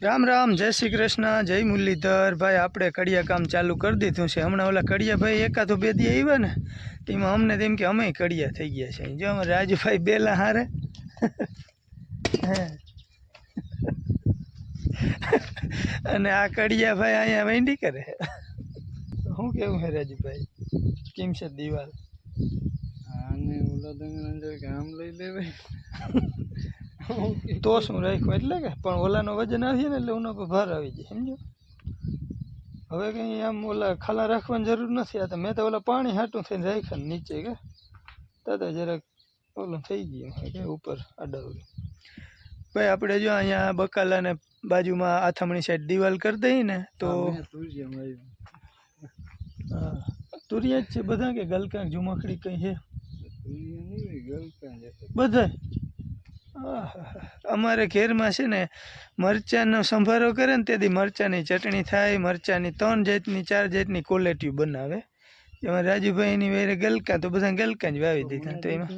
राम राम जय श्री कृष्ण जय मुरलीधर भाई आपणे कड़िया काम चालू कर दीधुं छे। हमणां ओला कड़िया भाई एकादो बे दी आव्या ने तेमां अमने तेम के अमे कड़िया थई गया छे। जो अमे राजू भाई बेला हारे अने आ कड़िया भाई अहींया वेंडी करे। शुं केवुं छे राजू भाई केम छे दीवाल आने ओला दंगना काम लई लेवे तो शुं राख्युं એટલે કે પણ ઓલાનો વજન આવીએ ને એટલે ઉનો પર ભાર આવી જાય સમજો। હવે કઈ આમ ઓલા ખાલા રાખવાની જરૂર નથી। આ તો મેં તો ઓલા પાણી હાટું થઈને રાખ્યા નીચે કે તો જરાક ઓલું થઈ ગયું કે ઉપર અડાવડું। ભાઈ આપણે જો અહીંયા બકાલાને બાજુમાં આથમણી સાઈડ દિવાલ કરી દઈએ ને તો તુરિયા જ છે બધા કે ગલકા ઝુમખડી કઈ છે બધા। અમારે ઘેરમાં છે ને મરચાંનો સંભારો કરે ને તેથી મરચાંની ચટણી થાય, મરચાંની 3 જાતની 4 જાતની ક્વોલિટી બનાવે। એમાં રાજુભાઈની વેરે ગલકા તો બધા ગલકા જ વાવી દીધા। તો એમાં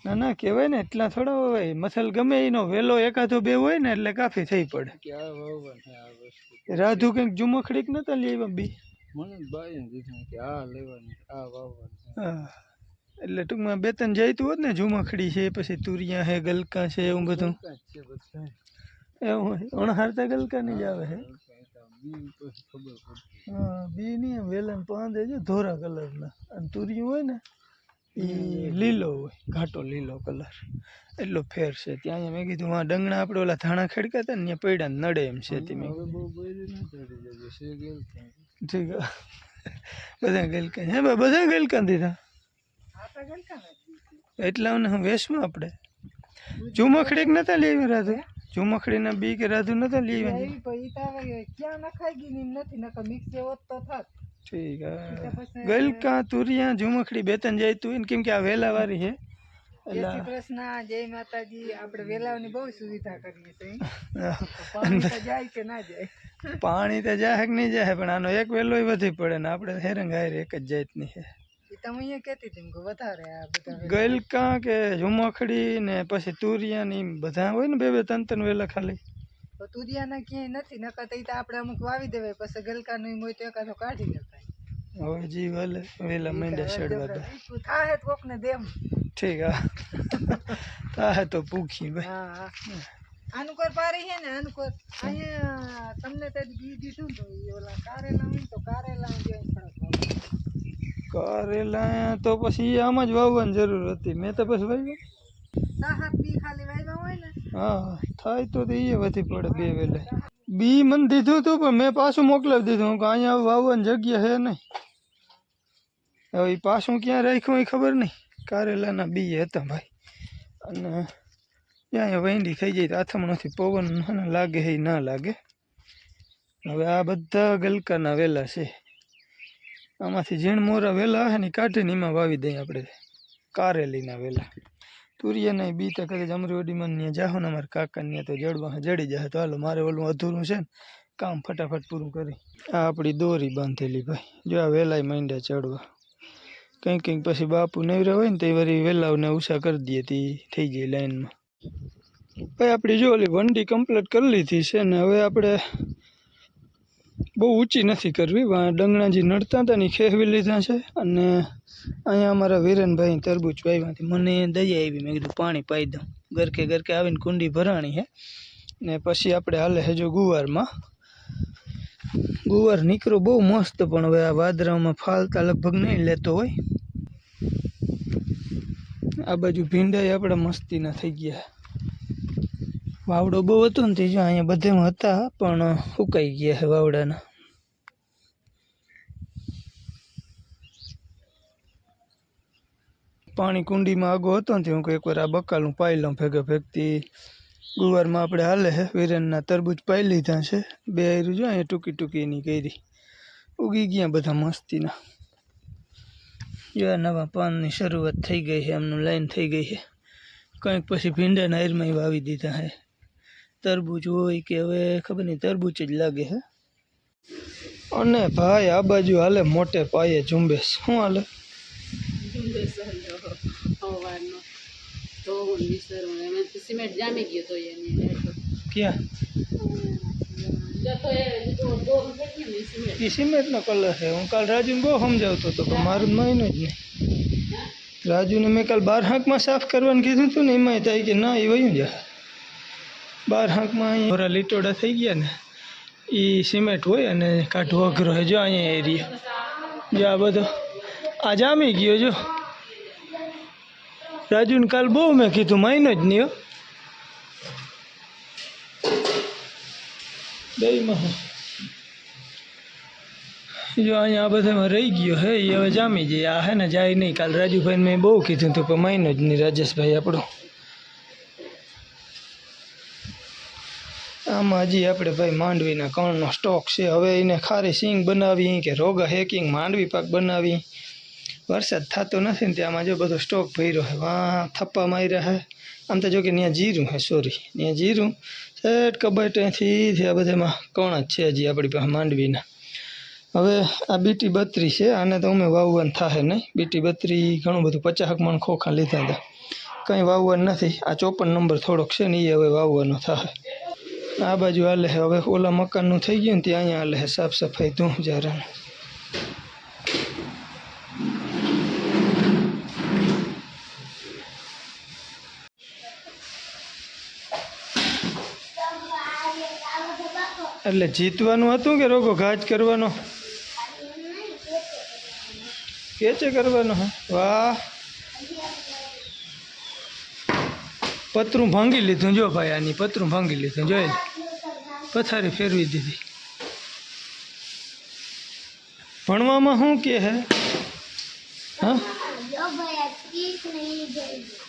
ના ના કહેવાય ને એટલા થોડા હોય મસલ ગમે એનો વેલો એકાદો બે હોય ને એટલે કાફી થઈ પડે। રાધુ કંઈક ઝુમખડીક નતા લઈ આવ્યા બી મને બાઈ દીધું કે આ લેવાની આ વાવવાની। હા એટલે ટૂંકમાં બે ત્રણ જઈતું હોત ને ઝુમખડી છે પછી તુરિયા છે ગલકા છે એવું બધું એવું હોય અણહારતા ગલકા ની જ આવે છે। હા બી નહીં વેલણ પાંદે છે ધોરા કલરના અને તુરિયું હોય ને એ લીલો હોય ઘાટો લીલો કલર એટલો ફેર છે। ત્યાં મેં કીધું હા ડંગણા આપણે ઓલા ધાણા ખડકા હતા ને ત્યાં પડ્યા નડે એમ છે તમે ઠીક બધા ગલકા હે બધા ગલકા દીધા એટલા હું વેસમાં આપણે ઝુમખડી નતા લઈ આવ્યા રાધુ ઝુમખડીના બી કે રાધુ નતા લઈ આવ્યા। ઠીક ગલકા તુરિયા ઝુમખડી બે ત્રણ જાય તું કેમ કે આ વેલા વાળી છે જય શ્રી કૃષ્ણ જય માતાજી। આપણે વેલાઓની બહુ સુવિધા કરીએ છીએ જાય કે ના જાય પાણી તો જાય કે નહીં જાય પણ આનો એક વેલો વધી પડે ને આપણે હેરંગ હારે એક જ જાતની છે। તમે અહીંયા કહેતી હતી કે વધારે આ બધા ગલકા કે ઝુમખડી ને પછી તુરિયા ની બધા હોય ને બે બે ત્રણ ત્રણ વેલા ખાલી તુરિયાના ક્યાંય નથી નકર તો આપણે અમુક વાવી દેવાય પછી ગલકા નું હોય તો એકાદો કાઢી દેવાય। હવે જી વાલે વેલા માંડ્યા શેડવા થાય કોક ને દેમ ઠીક હા તો પૂખી ભાઈ હા આનુકોર પારી છે ને આનુકોર અહીંયા તમને તે બી દીધું તો ઓલા કારેલા હોય તો કારેલા કારેલા તો પછી આમ જ વાવવાની જરૂર હતી મેં તો પછી વાવ્યા સાત બી ખાલી વાવ્યા હોય ને હા થાય તો એ વધી પડે બે વેલે બી મને દીધું હતું પણ મેં પાછું મોકલાવી દીધું કે અહીંયા વાવવાની જગ્યા છે નહીં હવે એ પાછું ક્યાં રાખ્યું એ ખબર નહીં। કારેલાના બી હતા ભાઈ અને ત્યાં વેંડી થઈ જાય તો આથમણોથી પવન લાગે એ ના લાગે। હવે આ બધા ગલકાના વેલા છે આમાંથી ઝીણ મોરા વેલા હે ને કાઢીને એમાં વાવી દઈએ આપણે કારેલીના વેલા। તુરિયાના બી તો કદાચ અમરેવાડીમાં ત્યાં જાહો ને અમારા કાકાને તો જડવા જડી જાય તો હાલો મારે ઓલું અધૂરું છે ને કામ ફટાફટ પૂરું કરી। આ આપણી દોરી બાંધેલી ભાઈ જો આ વેલાય માંડ્યા ચડવા કંઈક કંઈક પછી બાપુ નવરા હોય ને તે વળી વેલાઓને ઉષા કરી દઈએ તે થઈ જાય લાઈનમાં। ભાઈ આપણી જો ઓલી વંડી કમ્પ્લીટ કરી લીધી છે ને હવે આપણે બહુ ઊંચી નથી કરવી ડંગણા જે નડતા હતા ને ખેહવી લીધા છે અને અહીંયા અમારા વીરેનભાઈ તરબૂચ વાવ્યાથી મને દયા આવી મેં કીધું પાણી પાઈ દઉં ગરકે ગરકે આવીને કુંડી ભરાણી છે ને પછી આપણે હાલે છે જો ગુવારમાં ગુવાર નીકળો બહુ મસ્ત પણ હવે આ વાદળામાં ફાલતા લગભગ નહીં લેતો હોય। આ બાજુ ભીંડાઈ આપણે મસ્તીના થઈ ગયા વાવડો બહુ હતો ને તે જો અહીંયા બધેમાં હતા પણ સુકાઈ ગયા છે વાવડાના। પાણી કુંડીમાં આગો હતો ને હું એકવાર આ બકાલું પાઈ લઉં ભેગા ભેગતી ગુવારમાં આપણે હાલે છે વીરેનના તરબૂચ પાઈ લીધા છે બે આયરું જો અહીંયા ટૂંકી ટૂંકી એની કરી ઉગી ગયા બધા મસ્તીના જો નવા પાનની શરૂઆત થઈ ગઈ છે એમનું લાઈન થઈ ગઈ છે કંઈક પછી ભીંડાના આયરમાં વાવી દીધા છે તરબૂચ હોય કે હવે ખબર નહીં તરબૂચ જ લાગે છે। અને ભાઈ આ બાજુ હાલે મોટે પાયે ઝુંબેશ શું હાલે સિમેન્ટ જામી ગયો તો क्या ये सीमेंट नो कलर है हूँ काल राजू ने बहुत समझावतो तो पण मारू मायनो ज नहीं राजू ने मैं काल 12 हांक में साफ करवाने कीधुं तुं ने एमांय थाय के ना ए वયું जा 12 हांक में अहीं थोड़ा લીટોડા થઈ ગયા ને એ સિમેન્ટ હોય અને કાઢવો અઘરો હોય જો અહીંયા એરિયા જો આ બધો આ જામી ગયો જો રાજુને કાલ બહુ મેં કીધું માયનો જ નહીં હો દહીંમાં જો અહીંયા આ બધામાં રહી ગયો હે એ હવે જામી જાય આ હે ને જાય નહીં કાલ રાજુભાઈને મેં બહુ કીધું હતું પણ માયનો જ નહીં રાજેશભાઈ આપણો આમાં હજી આપણે ભાઈ માંડવીના કણનો સ્ટોક છે હવે એને ખારી સિંગ બનાવી કે રોગા હેકિંગ માંડવી પાક બનાવી વરસાદ થતો નથી ને ત્યાંમાં જો બધો સ્ટોક ભર્યો છે વાં થપ્પા માર્યા છે આમ તો જો કે ત્યાં જીરું છે સોરી ત્યાં જીરું સેટ કબાટથી આ બધામાં કણ જ છે હજી આપણી પાસે માંડવીના હવે આ બીટી 32 છે આને તો અમે વાવવાનું થાય નહીં બીટી 32 ઘણું બધું 50 મણ ખોખા લીધા હતા કંઈ વાવવાનું નથી આ 54 નંબર થોડોક છે ને એ હવે વાવવાનો થાય આ બાજુ હાલે છે હવે ઓલા મકાનનું થઈ ગયું ને ત્યાં અહીંયા હાલે છે સાફ સફાઈ ધૂમ જારાનું એટલે જીતવાનું હતું કે રોગો ઘાજ કરવાનો કેચે કરવાનો હે વાહ પતરું ભાંગી લીધું જો ભાઈ આની પતરું ભાંગી લીધું જોઈ પથારી ફેરવી દીધી ભણવામાં શું કે હે હા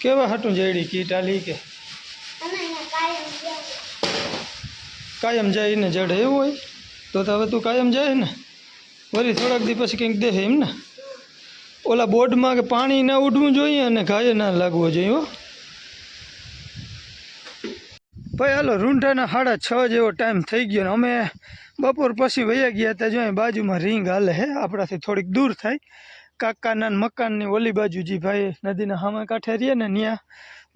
કેવા હાટું જડી કીટ આલી કે કાયમ જઈને જડે એવું હોય તો હવે તું કાયમ જાય ને વળી થોડાક દી પછી કંઈક દે એમ ને ઓલા બોર્ડમાં કે પાણી ના ઉડવું જોઈએ અને ઘાયે ના લાગવો જોઈએ હો ભાઈ હાલો રૂંઢાના 6:30 જેવો ટાઈમ થઈ ગયો ને અમે બપોર પછી વયા ગયા હતા જો અહીં બાજુમાં રીંગ હાલે હે આપણાથી થોડીક દૂર થાય કાકાના મકાનની ઓલી બાજુ જે ભાઈ નદીના સામે કાંઠે રહીએ ને ત્યાં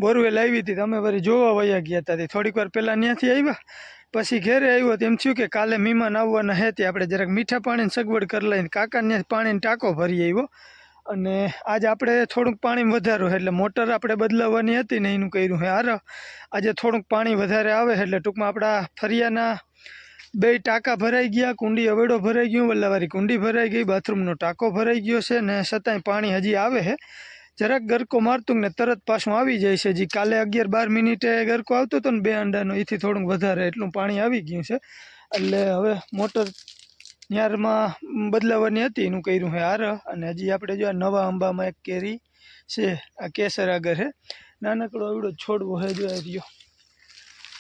બોરવેલ આવી હતી અમે વળી જોવા વયા ગયા હતા થોડીક વાર પહેલાં ત્યાંથી આવ્યા પછી ઘેરે આવ્યો તો એમ થયું કે કાલે મહેમાન આવવાના હે તે આપણે જરાક મીઠા પાણીની સગવડ કરી લઈને કાકાને પાણીનો ટાંકો ભરી આવ્યો અને આજ આપણે થોડુંક પાણી વધારો એટલે મોટર આપણે બદલાવવાની હતી ને એનું કર્યું હે હારો આજે થોડુંક પાણી વધારે આવે એટલે ટૂંકમાં આપણા ફરિયાના 2 ટાંકા ભરાઈ ગયા કુંડી અવેડો ભરાઈ ગયું વલ્લાવારી કુંડી ભરાઈ ગઈ બાથરૂમનો ટાંકો ભરાઈ ગયો છે ને છતાંય પાણી હજી આવે છે જરાક ગરકો મારતું ને તરત પાછું આવી જાય છે જે કાલે 11-12 મિનિટે ગરકો આવતો હતો ને 2 અંડાનો એથી થોડુંક વધારે એટલું પાણી આવી ગયું છે એટલે હવે મોટર ન્યારમાં બદલાવવાની હતી એનું કર્યું છે હાર અને હજી આપણે જો આ નવા આંબામાં એક કેરી છે આ કેસર આગળ છે નાનકડો એવડો છોડવો છે જો રહ્યો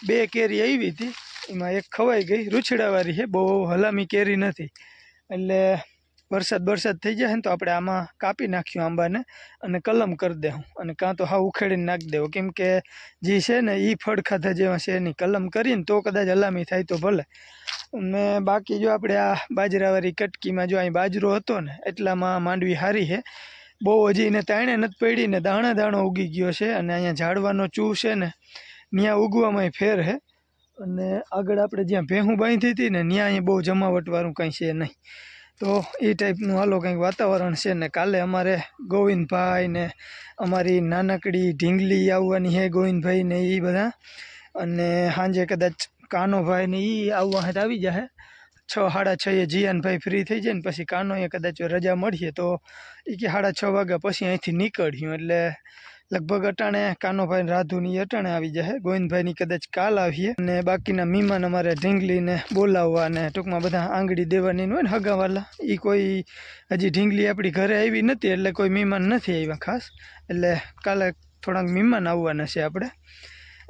2 કેરી આવી હતી એમાં એક ખવાઈ ગઈ રૂછડાવાળી છે બહુ હલામી કેરી નથી એટલે વરસાદ થઈ જાય ને તો આપણે આમાં કાપી નાખ્યું આંબાને અને કલમ કરી દેવું અને કાં તો હા ઉખેડીને નાખી દેવું કેમ કે જે છે ને એ ફળ ખાધા જેવા છે એની કલમ કરીને તો કદાચ હલામી થાય તો ભલે ને બાકી જો આપણે આ બાજરાવાળી કટકીમાં જો અહીં બાજરો હતો ને એટલામાં માંડવી હારી છે બહુ હજી એને તાણે નથી પડી ને દાણો ઉગી ગયો છે અને અહીંયા ઝાડવાનો ચૂ છે ને ત્યાં ઉગવામાં ફેર છે અને આગળ આપણે જ્યાં ભેહું બાંધી હતી ને ત્યાં અહીંયા બહુ જમાવટવાળું કંઈ છે નહીં તો એ ટાઈપનું હાલો કંઈક વાતાવરણ છે ને કાલે અમારે ગોવિંદભાઈ ને અમારી નાનકડી ઢીંગલી આવવાની છે ગોવિંદભાઈ ને એ બધા અને સાંજે કદાચ કાનોભાઈ ને એ આવવા હે આવી જાય 6-6:30 જીયાનભાઈ ફ્રી થઈ જાય ને પછી કાનોએ કદાચ રજા મળીએ તો એ કે 6:30 વાગ્યા પછી અહીંથી નીકળ્યું એટલે લગભગ અટાણે કાનોભાઈ રાધુની અટાણે આવી જાય ગોવિંદભાઈની કદાચ કાલ આવીએ અને બાકીના મહેમાન અમારે ઢીંગલીને બોલાવવા અને ટૂંકમાં બધા આંગળી દેવાની હોય ને હગાવાલા એ કોઈ હજી ઢીંગલી આપણી ઘરે આવી નથી એટલે કોઈ મહેમાન નથી આવ્યા ખાસ એટલે કાલે થોડાક મહેમાન આવવાના છે આપણે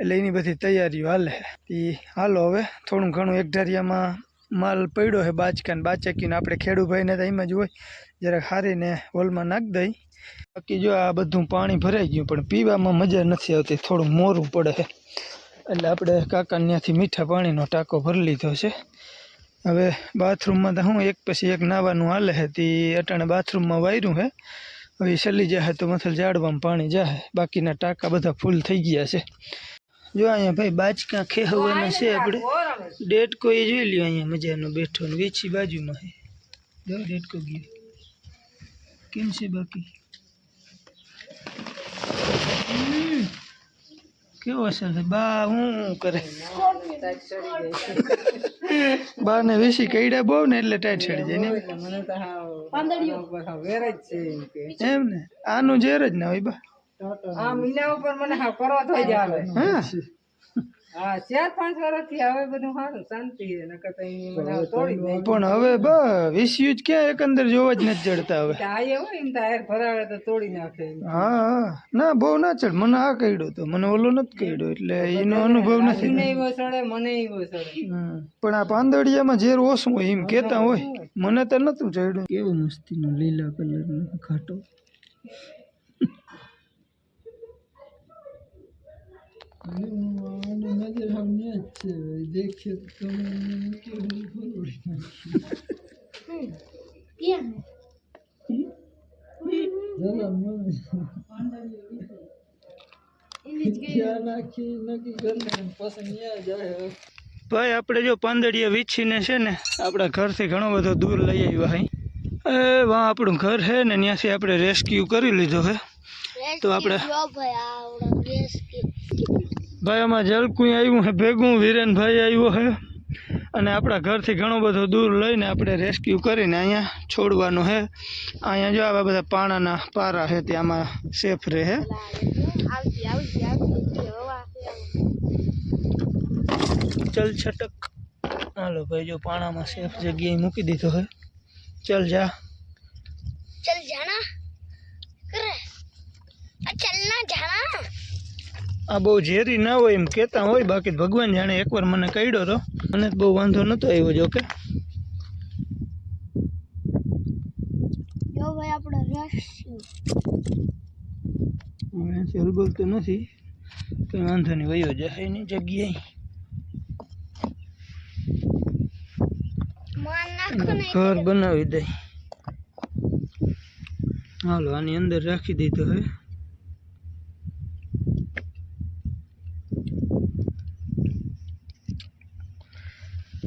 એટલે એની બધી તૈયારીઓ હાલે એ હાલો હવે થોડું ઘણું એકઢારિયામાં માલ પડ્યો છે બાચકાને બાચકીને આપણે ખેડૂભાઈને તો એમાં જ હોય જરાક હારીને હોલમાં નાખી દઈ બાકી જો આ બધું પાણી ભરાઈ ગયું પણ પીવામાં મજા નથી આવતી થોડું મોરું પડે છે એટલે આપણે કાકાને ત્યાંથી મીઠા પાણીનો ટાંકો ભરી લીધો છે હવે બાથરૂમમાં તો હું એક પછી એક નાવાનું હાલે છે તે અટાણે બાથરૂમમાં વાયરું છે હવે ચલી જાય તો મથલ ઝાડવામાં પાણી જાય બાકીના ટાંકા બધા ફૂલ થઈ ગયા છે જો અહીંયા ભાઈ બાચકા ખેહવાના છે આપણે ડેટકો એ જોઈ લ્યો અહીંયા મજાનો બેઠો ને વેચી બાજુમાં છે જો ડેટકો ગયો કેમ છે બાકી કેવો અસર છે બા હું કરે બા ને વેસી કઈડા બહુ ને એટલે ટાઈટ ચડી જાય ને મને તો હા વેર જ છે એમ કે એમ ને આનું ઝેર જ ના હોય બા આ મીના ઉપર મને હા કરો થઈ જ આવે હા હા 4-5 વર્ષથી હવે બધું સારું શાંતિ છે નકર તો ઈ મને હાવ તોડી દે પણ હવે બા વેસ્યું જ ક્યાં એકંદર જોવા જ નથી જડતા હવે આ હોય એમ તો આયર ભરાવે તો તોડી નાખે એમ. હા હા ના બહુ ના ચડ મને આ કઈડો તો મને ઓલો નથી કઈડો એટલે એનો અનુભવ નથી મને એવો સડે મને એવો સડે પણ આ પાંદડિયામાં ઝેર ઓછું હોય એમ કેતા હોય મને તો નતું ચડ્યું કેવું મસ્તીનો લીલા કલરનો ઘાટો નજર સામે જ છે દેખીએ તો ભાઈ આપણે જો પાંદડિયા વીછીને છે ને આપણા ઘરથી ઘણો બધો દૂર લઈ આવ્યા હઈ એ વાં આપણું ઘર છે ને ત્યાંથી આપણે રેસ્ક્યુ કરી લીધો હે તો આપણે ભાઈ આમાં જલકું આવ્યું હે ભેગું વિરેનભાઈ આવ્યો હે અને આપણા ઘરથી ઘણો બધો દૂર લઈને આપણે રેસ્ક્યુ કરીને અહીંયા છોડવાનું હે અહીંયા જો આવા બધા પાણાના પારા છે ત્યાંમાં સેફ રહે હે ચલ છટક હાલો ભાઈ જો પાણામાં સેફ જગ્યાએ મૂકી દીધો હે ચલ જા चल जाना करे चल ना जाना આ બહુ ઝેરી ના હોય એમ કહેતા હોય બાકી ભગવાન જાણે એકવાર મને કઈડો તો મને બહુ વાંધો નતો આવ્યો જો કે જો ભાઈ આપણો રેસ્ક્યુ હવે હલબલ તો નથી કંઈ વાંધો નહીં વયો જાય એની જગ્યાએ માર નાખો ને ઘર બનાવી દે હાલો આની અંદર રાખી દીધો હે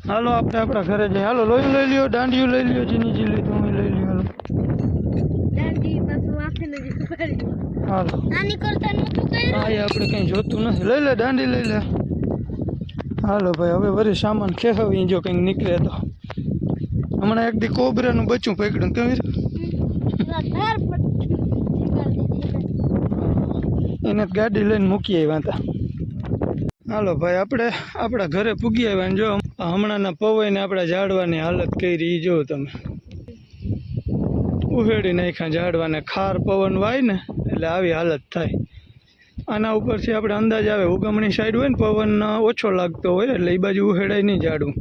હાલો આપણે આપણા ઘરે જઈએ હાલો લોહી લઈ લ્યો દાંડિયું લઈ લ્યો જીની જી લીધું હું લઈ લ્યો હાલો દાંડી પાછું માથે ને કરી હાલો નાની કરતા નતું કર્યું હા એ આપણે કંઈ જોતું નથી લઈ લે દાંડી લઈ લે હાલો ભાઈ હવે વળી સામાન ખેહવી જો કંઈક નીકળે તો હમણાં એક દી કોબરાનું બચ્ચું પકડ્યું કેમ ઘર પર એને ગાડી લઈને મૂકી આવ્યા હતા હાલો ભાઈ આપણે આપણા ઘરે પૂગી આવ્યા ને જો હમણાંના પવઈને આપણા ઝાડવાની હાલત કરી એ જો તમે ઉહેડી નાખ્યા ઝાડવાને ખાર પવન વાય ને એટલે આવી હાલત થાય આના ઉપરથી આપણે અંદાજ આવે ઉગમણી સાઈડ હોય ને પવન ઓછો લાગતો હોય એટલે એ બાજુ ઉહેડાય નહીં ઝાડવું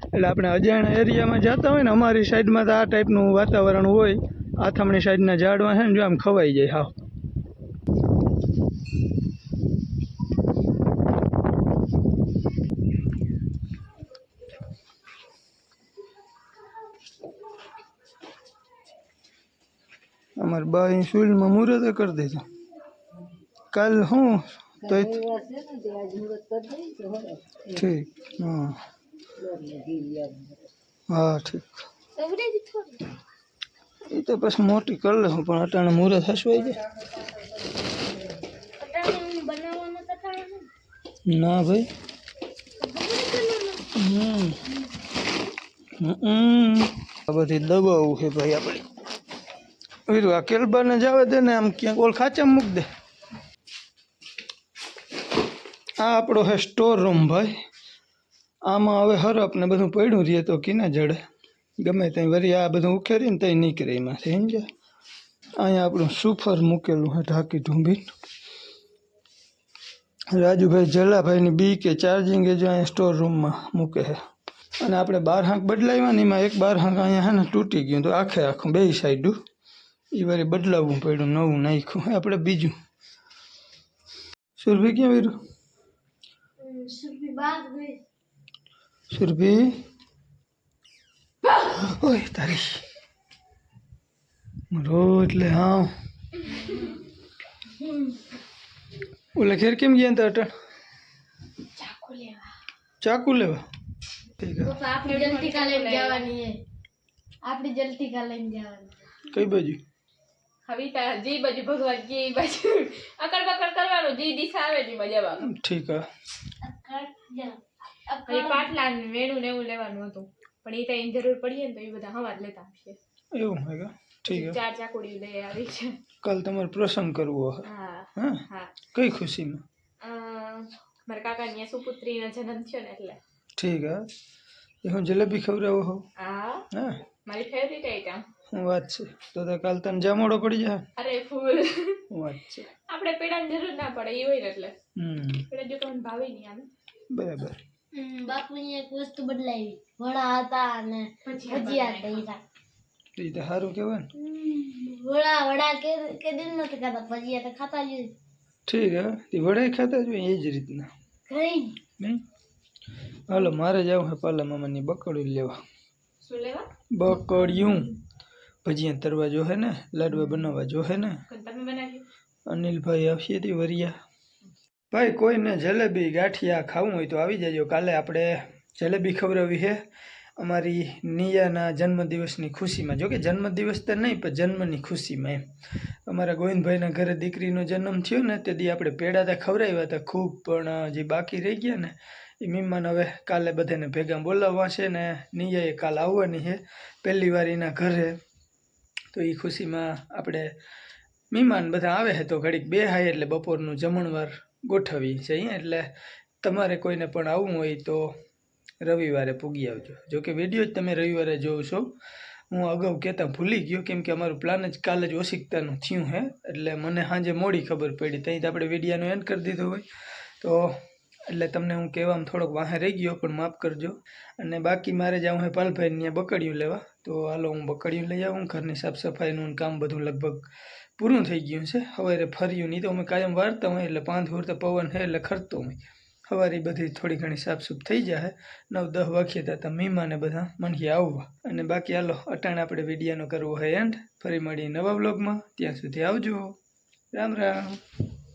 એટલે આપણે અજાણ્યા એરિયામાં જતા હોય ને અમારી સાઈડમાં તો આ ટાઈપનું વાતાવરણ હોય આથમણી સાઈડના ઝાડવા છે ને જો આમ ખવાઈ જાય હાવ અમારે બા ઇન્સ્યુલમાં મુહૂર્ત કરી દીધું કાલ હું તો ઠીક હા હા ઠીક એ તો પછી મોટી કરી લઉં પણ અટાણે મુહૂર્ત હસવાઈ જાય બનાવવાનો તો થાય ના ભાઈ આ બધી દબાવું છે ભાઈ આપણી વીરું આ કેલબાને જવા દે ને આમ ક્યાંક ઓલ ખાચામાં મૂક દે આ આપણો હે સ્ટોર રૂમ ભાઈ આમાં હવે હરપ ને બધું પડ્યું રહીએ તો કિના જડે ગમે ત્યાં વળી આ બધું ઉખેરીને ત્યાં નીકળે એમાંથી સમજ્યા અહીંયા આપણું સુફર મૂકેલું છે ઢાંકી ઢૂંભી રાજુભાઈ જલાભાઈની બી કે ચાર્જિંગ એ જો અહીંયા સ્ટોર રૂમમાં મૂકે છે અને આપણે બાર હાંક બદલાવ્યા ને એમાં એક બાર હાંક અહીંયા હે ને તૂટી ગયું તો આખે આખું બે સાઈડું એ વારી બદલાવવું પડ્યું નવું નાખ્યું આપણે બીજું સુરભી ક્યાં વીરું સુરભી બાગ ગઈ સુરભી ઓય તારી રો એટલે હા ઓલા ખેર કેમ ગયા હતા અટણ ચાકુ લેવા ઠીક હે પપ્પા આપણી જલ્દી કા લઈને જવાની હે આપણી જલ્દી કા લઈને જવાની કઈ બાજુ હવે તારા જે બાજુ ભગવાન કે એ બાજુ અકડ બકડ કરવાનું જે દિશા આવે ને એમાં જવાનું ઠીક હે હવે પાટલા ને વેણું ને એવું લેવાનું હતું પણ એ ત્યાં જરૂર પડીએ ને તો એ બધા હવાર લેતા આવશે એવું હે કે ઠીક હે 4 ચાકુડી લઈ આવી છે કાલ તમારે પ્રસંગ કરવો હે હા હા હા કઈ ખુશીમાં મારા કાકાની સુપુત્રીનો જન્મ થયો ને એટલે ઠીક હે એ હું જલેબી ખવડાવો હો હા હા મારી ફેવરિટ આઈટમ શું વાત છે તો કાલ તને જામોડો પડી જાય અરે ફૂલ શું વાત છે આપણે પેડાની જરૂર ના પડે એ હોય ને એટલે હમ પેડા જો તમને ભાવે નહીં આને બરાબર બાપુની એક વસ્તુ બદલાવી વડા હતા અને ભજીયા હતા એ તો સારું કહેવાય ને વડા કે દિન નથી ખાતા ભજીયા તો ખાતા જ હોય. ઠીક હે તે વડાઈ ખાતા જ હોય એ જ રીતના કઈ નહીં હાલો મારે જવું હે પાલા મામાની બકડ્યું લેવા શું લેવા બકડ્યું ભજીયા તરવા જો હે ને લાડવા બનાવવા જો હે ને કોણ તમે બનાવ્યું અનિલભાઈ આવશે તે વરિયા ભાઈ કોઈને જલેબી ગાંઠિયા ખાવું હોય તો આવી જજો કાલે આપણે જલેબી ખવડાવી છે અમારી નિયાના જન્મદિવસની ખુશીમાં જો કે જન્મદિવસ તો નહીં પણ જન્મની ખુશીમાં એમ અમારા ગોવિંદભાઈના ઘરે દીકરીનો જન્મ થયો ને તે દી આપણે પેડા તો ખવડાવ્યા હતા ખૂબ પણ જે બાકી રહી ગયા ને એ મહેમાન હવે કાલે બધાને ભેગા બોલાવવા છે ને નિયાએ કાલ આવવાની છે પહેલી વાર એના ઘરે તો એ ખુશીમાં આપણે મહેમાન બધા આવે છે તો ઘડીક બે હાય એટલે બપોરનું જમણવાર ગોઠવી છે અહીંયા એટલે તમારે કોઈને પણ આવવું હોય તો રવિવારે પૂગી આવજો જો કે વિડીયો જ તમે રવિવારે જોવો છો હું અગાઉ કહેતા ભૂલી ગયો કેમ કે અમારું પ્લાન જ કાલે જ ઓશિકતાનું થયું હે એટલે મને સાંજે મોડી ખબર પડી ત્યાં તો આપણે વિડીયાનો એન્ડ કરી દીધો હોય તો એટલે તમને હું કહેવામાં થોડોક વાહે રહી ગયો પણ માફ કરજો અને બાકી મારે જાઉં હે પાલભાઈને ત્યાં બકડીયું લેવા તો હાલો હું બકડીયું લઈ આવું ઘરની સાફ સફાઈનું કામ બધું લગભગ પૂરું થઈ ગયું છે સવારે ફર્યું નહીં તો અમે કાયમ વારતા હોય એટલે 5 વરતા પવન છે એટલે ખરતો હોય સવારે બધી થોડી ઘણી સાફસૂફ થઈ જાય 9-10 વાગ્યે તો મહેમાને બધા મનથી આવવા અને બાકી હાલો અટાણે આપણે વિડીયોનો કરવો હોય એન્ડ ફરી મળીએ નવા વ્લોગમાં ત્યાં સુધી આવજો રામ રામ